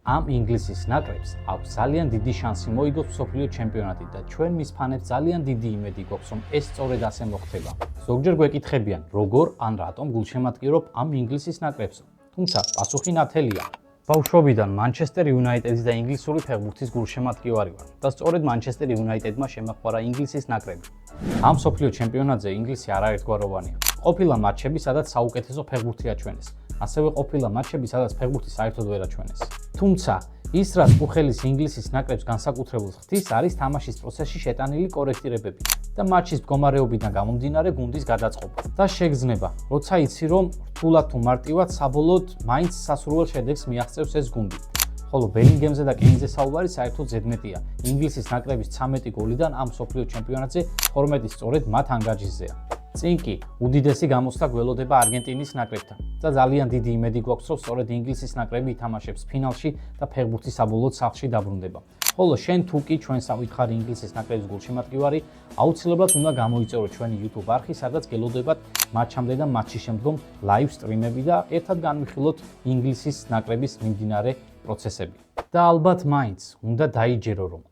ამ ინგლისის ნაკრებს აქვს ძალიან დიდი შანსი მოიგოს მსოფლიო ჩემპიონატი და ჩვენ მის ფანებს ძალიან დიდი იმედი გვაქვს, რომ ეს სწორედ ასე მოხდება. ზოგჯერ გვეკითხებიან, როგორ ან რატომ გულშემატკივრობ ამ ინგლისის ნაკრებს, თუმცა პასუხი ნათელია. ბავშვობიდან მანჩესტერ იუნაიტედის და ინგლისური ფეხბურთის გულშემატკივარი ვარ და სწორედ მანჩესტერ იუნაიტედმა შემაყვარა ინგლისის ნაკრები. ამ მსოფლიო ჩემპიონატზე ინგლისი არაერთგვაროვანია. ყოფილა მატჩები, სადაც საუკეთესო ფეხბურთი აჩვენეს. ასევე ყოფილა მატჩები, სადაც ფეხბურთი საერთოდ ვერ აჩვენეს. თუმცა ის, რაც უხელის ინგლისის ნაკრებს განსაკუთრებულ ხდის, არის თამაშის პროცესში შეტანილი კორექტირებები და მატჩის მდგომარეობიდან გამომდინარე გუნდის გადაწყობა და შეგრძნება, როცა იცი, რომ რთულად თუ მარტივად საბოლოოდ მაინც სასურველ შედეგს მიაღწევს ეს გუნდი. ხოლო ბელინგემზე და კეინზე საუბარი საერთოდ ზედმეტია. ინგლისის ნაკრების 13 გოლიდან ამ მსოფლიო ჩემპიონატზე 12 სწორედ მათ ანგარიშზეა. წინ კი უდიდესი გამოსვლა გველოდება არგენტინის ნაკრებთან და ძალიან დიდი იმედი გვაქვს, რომ სწორედ ინგლისის ნაკრები ითამაშებს ფინალში და ფეხბურთი საბოლოოდ სახლში დაბრუნდება. ხოლო შენ თუ კი ჩვენს ავითხარ ინგლისის ნაკრების გულშემატკივარი, აუცილებლად უნდა გამოიწერო ჩვენი YouTube არხი, სადაც გელოდებათ მატჩამდე და მატჩის შემდგომ live stream-ები და ერთად განვიხილოთ ინგლისის ნაკრების მიმდინარე პროცესები. და ალბათ მაინც უნდა დაიჯერო, რომ